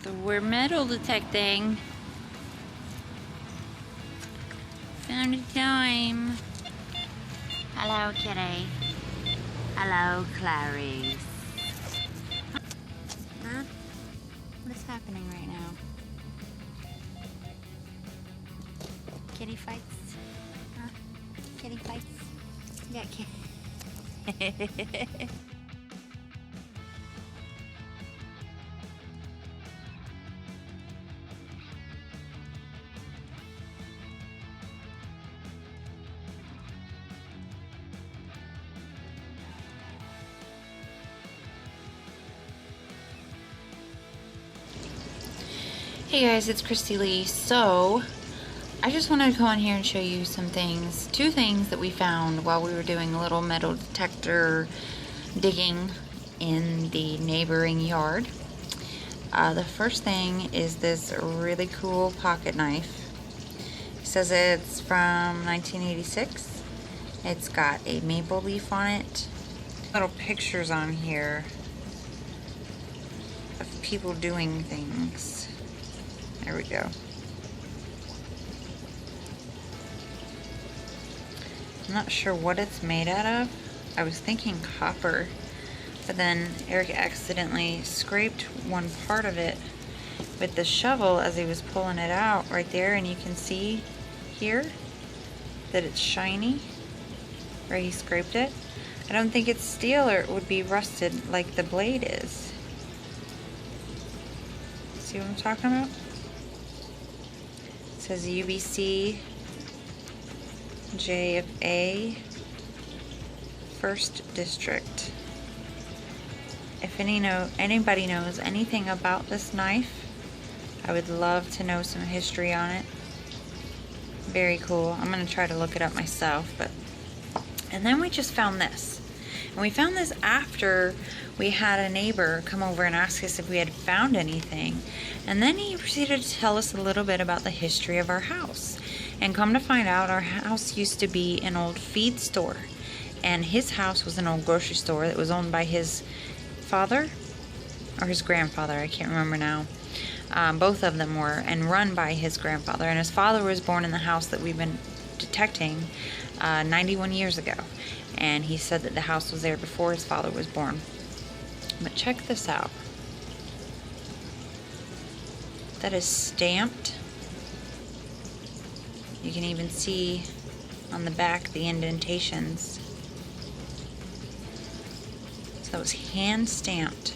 So we're metal detecting. Found a dime. Hello, kitty. Hello, Clarice. Huh? What is happening right now? Kitty fights? Huh? Kitty fights? You got kitty. Hey guys, it's Christy Lee. So, I just wanted to come on here and show you some things, two things that we found while we were doing a little metal detector digging in the neighboring yard. The first thing is this really cool pocket knife. It says it's from 1986. It's got a maple leaf on it. Little pictures on here of people doing things. There we go. I'm not sure what it's made out of. I was thinking copper, but then Eric accidentally scraped one part of it with the shovel as he was pulling it out right there, and you can see here that it's shiny where he scraped it. I don't think it's steel or it would be rusted like the blade is. See what I'm talking about? It says UBC JFA 1st District. If anybody knows anything about this knife, I would love to know some history on it. Very cool. I'm going to try to look it up myself. And then we just found this. And we found this after we had a neighbor come over and ask us if we had found anything. And then he proceeded to tell us a little bit about the history of our house. And come to find out, our house used to be an old feed store. And his house was an old grocery store that was owned by his father or his grandfather. I can't remember now. Both of them were, and run by his grandfather. And his father was born in the house that we've been detecting 91 years ago. And he said that the house was there before his father was born. But check this out. That is stamped. You can even see on the back the indentations. So it was hand stamped.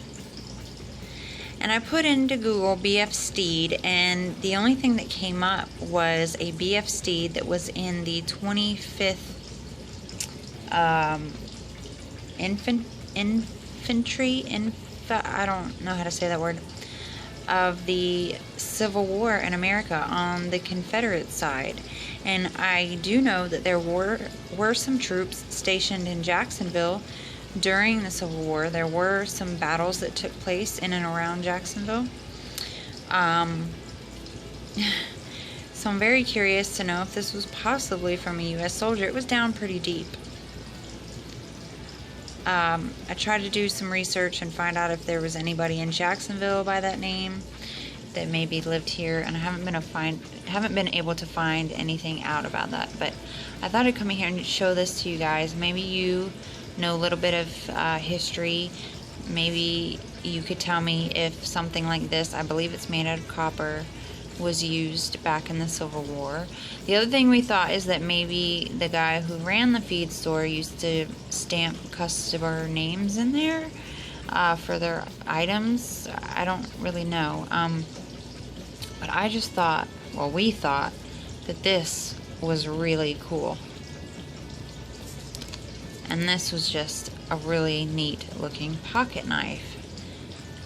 And I put into Google BF Steed, and the only thing that came up was a BF Steed that was in the 25th infantry, I don't know how to say that word, of the Civil War in America on the Confederate side. And I do know that there were some troops stationed in Jacksonville during the Civil War. There were some battles that took place in and around Jacksonville. So I'm very curious to know if this was possibly from a U.S. soldier. It was down pretty deep. I tried to do some research and find out if there was anybody in Jacksonville by that name that maybe lived here, and I haven't been able to find anything out about that. But I thought I'd come in here and show this to you guys. Maybe you know a little bit of history. Maybe you could tell me if something like this, I believe it's made out of copper, was used back in the Civil War. The other thing we thought is that maybe the guy who ran the feed store used to stamp customer names in there for their items. I don't really know. But I just thought, well, we thought that this was really cool. And this was just a really neat looking pocket knife.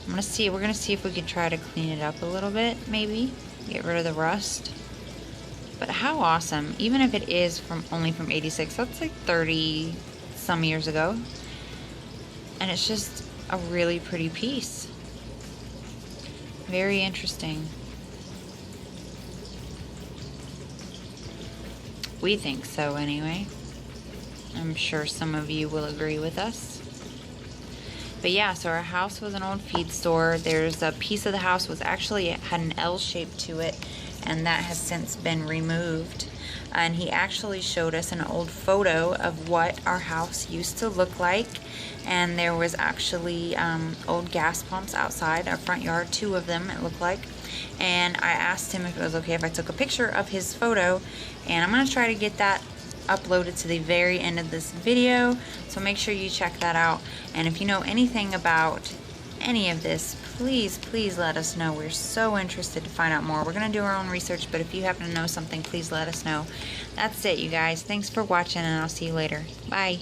We're gonna see if we can try to clean it up a little bit, maybe get rid of the rust. But how awesome! Even if it is only from '86, that's like 30 some years ago, and it's just a really pretty piece. Very interesting. We think so, anyway. I'm sure some of you will agree with us. But yeah, so our house was an old feed store. There's a piece of the house was actually, it had an L shape to it, and that has since been removed. And he actually showed us an old photo of what our house used to look like. And there was actually old gas pumps outside our front yard, 2 of them it looked like. And I asked him if it was okay if I took a picture of his photo, and I'm gonna try to get that uploaded to the very end of this video, so make sure you check that out. And if you know anything about any of this, please let us know. We're so interested to find out more. We're gonna do our own research, but if you happen to know something, please let us know. That's it, you guys. Thanks for watching, and I'll see you later. Bye.